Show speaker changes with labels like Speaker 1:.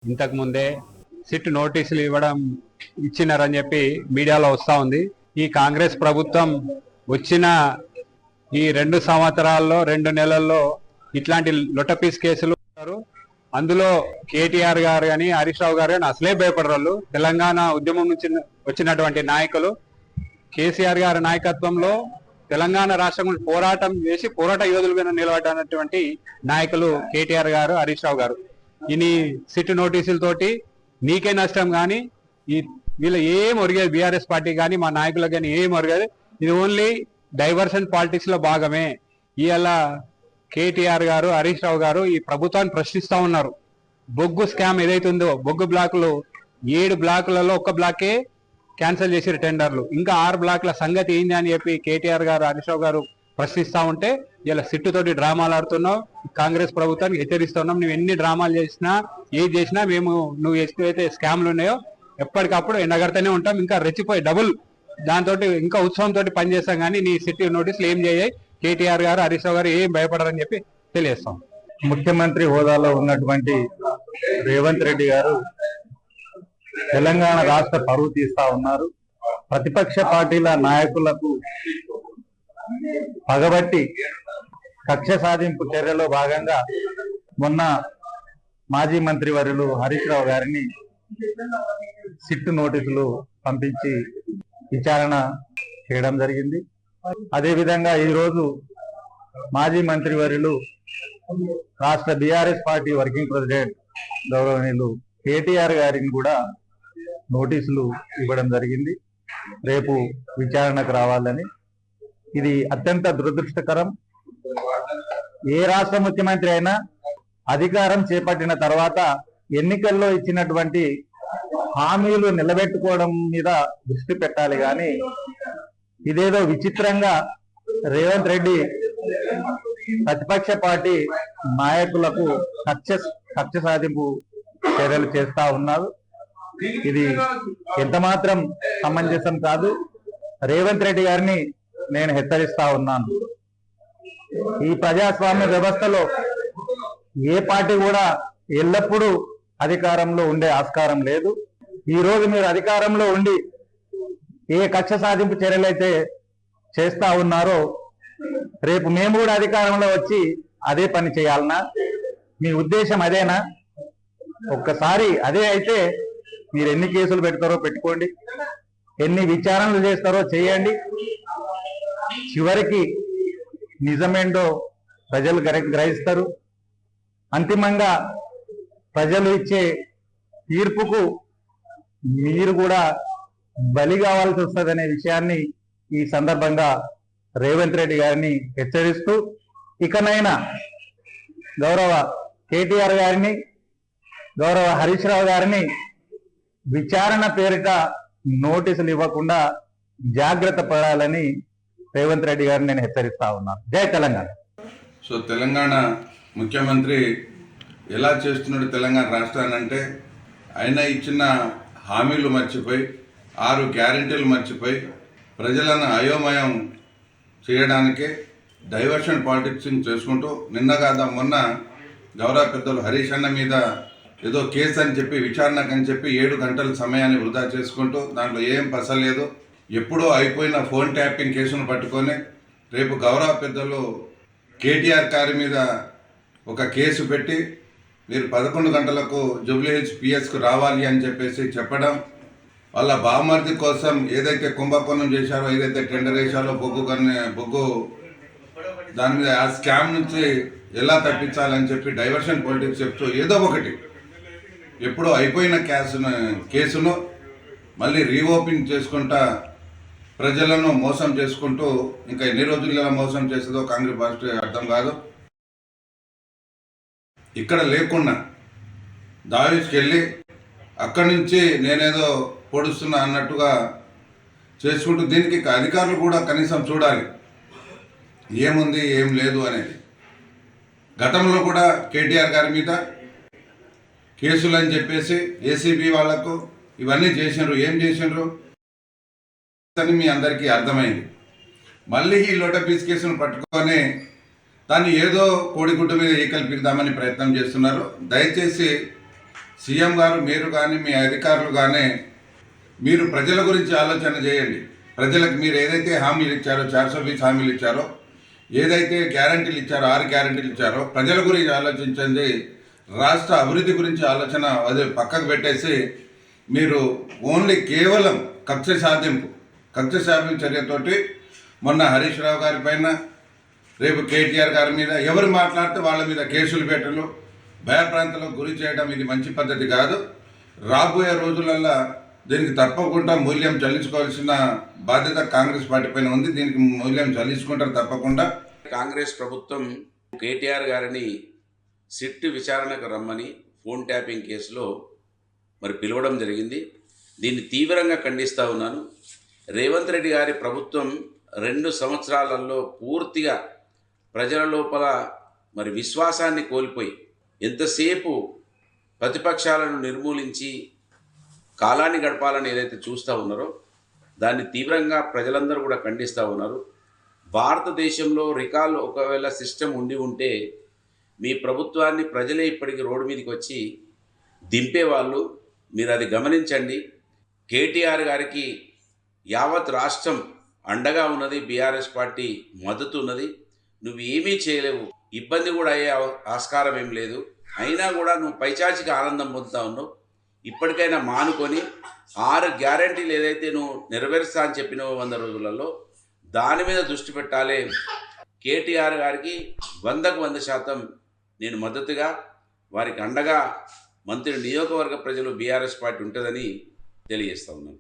Speaker 1: ఇంతకు ముందే సిట్ నోటీసులు ఇచ్చినారని చెప్పి మీడియాలో వస్తూ ఉంది. ఈ కాంగ్రెస్ ప్రభుత్వం వచ్చిన ఈ 2 సంవత్సరాల్లో 2 నెలల్లో ఇట్లాంటి లొటపీస్ కేసులు అందులో కేటీఆర్ గారు కానీ హరీష్ రావు గారు కానీ అసలే భయపడరు. తెలంగాణ ఉద్యమం నుంచి వచ్చినటువంటి నాయకులు కేసీఆర్ గారి నాయకత్వంలో తెలంగాణ రాష్ట్రం గురించి పోరాటం చేసి పోరాట యోధులుగా నిలబడినటువంటి నాయకులు కేటీఆర్ గారు, హరీష్ రావు గారు. ఇన్ని సిట్ నోటీసులతోటి నీకే నష్టం కానీ వీళ్ళు ఏం ఒరిగేది బీఆర్ఎస్ పార్టీ కానీ మా నాయకులకు కానీ ఏం ఒరిగేది. ఇది ఓన్లీ డైవర్షన్ పాలిటిక్స్ లో భాగమే. ఇవాళ కేటీఆర్ గారు, హరీష్ రావు గారు ఈ ప్రభుత్వాన్ని ప్రశ్నిస్తా ఉన్నారు. బొగ్గు స్కామ్ ఏదైతుందో బొగ్గు బ్లాకులు 7 బ్లాకులలో 1 బ్లాకే క్యాన్సిల్ చేసిన టెండర్లు, ఇంకా 6 బ్లాకుల సంగతి ఏంది అని చెప్పి కేటీఆర్ గారు, హరీష్ రావు గారు ప్రశ్నిస్తా ఉంటే ఇలా సిట్టుతోటి డ్రామాలు ఆడుతున్నావు. కాంగ్రెస్ ప్రభుత్వానికి హెచ్చరిస్తున్నాం. నువ్వు ఎన్ని డ్రామాలు చేసినా ఏది చేసినా మేము నువ్వు ఎక్కడైతే స్కామ్లు ఉన్నాయో ఎప్పటికప్పుడు ఎండగడతానే ఉంటాం. ఇంకా రెచ్చిపోయి డబుల్ దాంతో ఇంకా ఉత్సవంతో పనిచేస్తాం. కానీ నీ సిట్ నోటీసులు ఏం చేయాయి కేటీఆర్ గారు, హరీష్ రావు గారు ఏం భయపడరని చెప్పి తెలియస్తాం.
Speaker 2: ముఖ్యమంత్రి హోదాలో ఉన్నటువంటి రేవంత్ రెడ్డి గారు తెలంగాణ రాష్ట్ర పరువు తీస్తా ఉన్నారు. ప్రతిపక్ష పార్టీల నాయకులకు పగబట్టి కక్ష సాధింపు చర్యలో భాగంగా మొన్న మాజీ మంత్రి వర్యులు హరీష్ రావు గారిని సిట్ నోటీసులు పంపించి విచారణ చేయడం జరిగింది. అదేవిధంగా ఈరోజు మాజీ మంత్రి వర్యులు రాష్ట్ర బీఆర్ఎస్ పార్టీ వర్కింగ్ ప్రెసిడెంట్ గౌరవనీయులు కేటీఆర్ గారిని కూడా నోటీసులు ఇవ్వడం జరిగింది. రేపు విచారణకు రావాలని. ఇది అత్యంత దురదృష్టకరం. ఏ రాష్ట్ర ముఖ్యమంత్రి అయినా అధికారం చేపట్టిన తర్వాత ఎన్నికల్లో ఇచ్చినటువంటి హామీలు నిలబెట్టుకోవడం మీద దృష్టి పెట్టాలి. కానీ ఇదేదో విచిత్రంగా రేవంత్ రెడ్డి ప్రతిపక్ష పార్టీ నాయకులకు కక్ష సాధింపు చర్యలు చేస్తా ఉన్నారు. ఇది ఎంత మాత్రం సమంజసం కాదు. రేవంత్ రెడ్డి గారిని నేను హెచ్చరిస్తా ఉన్నాను. ఈ ప్రజాస్వామ్య వ్యవస్థలో ఏ పార్టీ కూడా ఎల్లప్పుడూ అధికారంలో ఉండే ఆస్కారం లేదు. ఈ రోజు మీరు అధికారంలో ఉండి ఏ కక్ష సాధింపు చర్యలైతే చేస్తా ఉన్నారో రేపు మేము కూడా అధికారంలో వచ్చి అదే పని చేయాలనా? మీ ఉద్దేశం అదేనా? ఒక్కసారి అదే అయితే మీరు ఎన్ని కేసులు పెడతారో పెట్టుకోండి, ఎన్ని విచారణలు చేస్తారో చేయండి. చివరికి నిజమేంటో ప్రజలు గ్రహిస్తారు. అంతిమంగా ప్రజలు ఇచ్చే తీర్పుకు మీరు కూడా బలి కావాల్సి వస్తుందనే విషయాన్ని ఈ సందర్భంగా రేవంత్ రెడ్డి గారిని హెచ్చరిస్తూ, ఇకనైనా గౌరవ కేటీఆర్ గారిని, గౌరవ హరీష్ రావు గారిని విచారణ పేరిట నోటీసులు ఇవ్వకుండా జాగ్రత్త పడాలని రేవంత్ రెడ్డి గారిని నేను హెచ్చరిస్తా ఉన్నాను. జై తెలంగాణ.
Speaker 3: సో తెలంగాణ ముఖ్యమంత్రి ఎలా చేస్తున్నాడు తెలంగాణ రాష్ట్రాన్ని అంటే, ఆయన ఇచ్చిన హామీలు మర్చిపోయి 6 గ్యారెంటీలు మర్చిపోయి ప్రజలను అయోమయం చేయడానికే డైవర్షన్ పాలిటిక్స్ చేసుకుంటూ నిన్న కాదా మొన్న గౌరవ పెద్దలు హరీష్ అన్న మీద ఏదో కేసు అని చెప్పి విచారణకు అని చెప్పి 7 గంటల సమయాన్ని వృధా చేసుకుంటూ దాంట్లో ఏం పసలేదు ఎప్పుడో అయిపోయిన ఫోన్ ట్యాపింగ్ కేసును పట్టుకొని రేపు గౌరవ పెద్దలు కేటీఆర్ గారి మీద ఒక కేసు పెట్టి మీరు 11 గంటలకు జూబ్లీ హిల్స్ పిఎస్కు రావాలి అని చెప్పేసి చెప్పడం, వాళ్ళ బామర్ది కోసం ఏదైతే కుంభకోణం చేశారో, ఏదైతే టెండర్ వేశారో బొగ్గు దాని మీద ఆ స్కామ్ నుంచి ఎలా తప్పించాలని చెప్పి డైవర్షన్ పాలిటిక్స్ చెప్తూ ఏదో ఒకటి ఎప్పుడో అయిపోయిన కేసును మళ్ళీ రీఓపెన్ చేసుకుంటా ప్రజలను మోసం చేసుకుంటూ ఇంకా ఎన్ని రోజులు మోసం చేస్తుందో కాంగ్రెస్ పార్టీ అర్థం కాదు. ఇక్కడ లేకుండా దావీస్కి వెళ్ళి అక్కడి నుంచి నేనేదో పొడుస్తున్నా అన్నట్టుగా చేసుకుంటూ దీనికి అధికారులు కూడా కనీసం చూడాలి ఏముంది ఏం లేదు అనేది. గతంలో కూడా కేటీఆర్ గారి మీద కేసులు అని చెప్పేసి ఏసీబీ వాళ్లకు ఇవన్నీ చేసినారు. ఏం చేసినారు అని మీ అందరికీ అర్థమైంది. మళ్ళీ ఈ లోటపీస్ కేసును పట్టుకొని దాన్ని ఏదో కోడిగుడ్డు మీద ఈకలు పీకుదామని ప్రయత్నం చేస్తున్నారు. దయచేసి సీఎం గారు మీరు కానీ మీ అధికారులు కానీ మీరు ప్రజల గురించి ఆలోచన చేయండి. ప్రజలకు మీరు ఏదైతే హామీలు ఇచ్చారో 420 హామీలు ఇచ్చారో, ఏదైతే గ్యారంటీలు ఇచ్చారో 6 గ్యారంటీలు ఇచ్చారో ప్రజల గురించి ఆలోచించండి. రాష్ట్ర అభివృద్ధి గురించి ఆలోచన అదే పక్కకు పెట్టేసి మీరు ఓన్లీ కేవలం కక్ష సాధింపు చర్యతోటి మొన్న హరీష్ రావు గారి పైన, రేపు కేటీఆర్ గారి మీద ఎవరు మాట్లాడితే వాళ్ళ మీద కేసులు పెట్టడం, భయప్రాంతాలకు గురి చేయడం ఇది మంచి పద్ధతి కాదు. రాబోయే రోజులల్లో దీనికి తప్పకుండా మూల్యం చెల్లించుకోవాల్సిన బాధ్యత కాంగ్రెస్ పార్టీ పైన ఉంది. దీనికి మూల్యం చెల్లించుకుంటారు తప్పకుండా.
Speaker 4: కాంగ్రెస్ ప్రభుత్వం కేటీఆర్ గారిని సిట్ విచారణకు రమ్మని ఫోన్ ట్యాపింగ్ కేసులో మరి పిలవడం జరిగింది. దీన్ని తీవ్రంగా ఖండిస్తూ ఉన్నాను. రేవంత్ రెడ్డి గారి ప్రభుత్వం 2 సంవత్సరాలలో పూర్తిగా ప్రజల లోపల మరి విశ్వాసాన్ని కోల్పోయి ఎంతసేపు ప్రతిపక్షాలను నిర్మూలించి కాలాన్ని గడపాలని ఏదైతే చూస్తూ ఉన్నారో దాన్ని తీవ్రంగా ప్రజలందరూ కూడా ఖండిస్తూ ఉన్నారు. భారతదేశంలో రికాల్ ఒకవేళ సిస్టమ్ ఉంటే మీ ప్రభుత్వాన్ని ప్రజలే ఇప్పటికీ రోడ్డు మీదకి వచ్చి దింపేవాళ్ళు. మీరు అది గమనించండి. కేటీఆర్ గారికి యావత్ రాష్ట్రం అండగా ఉన్నది, బీఆర్ఎస్ పార్టీ మద్దతు ఉన్నది. నువ్వు ఏమీ చేయలేవు, ఇబ్బంది కూడా అయ్యే ఆస్కారం ఏం లేదు. అయినా కూడా నువ్వు పైచాచికి ఆనందం పొందుతా ఉన్నావు. ఇప్పటికైనా మానుకొని 6 గ్యారంటీలు ఏదైతే నువ్వు నెరవేరుస్తా అని చెప్పినావో 100 రోజులలో దాని మీద దృష్టి పెట్టాలి. కేటీఆర్ గారికి 100కు 100% నేను మద్దతుగా వారికి అండగా మంత్రి నియోజకవర్గ ప్రజలు బీఆర్ఎస్ పార్టీ ఉంటుందని తెలియజేస్తా ఉన్నాను.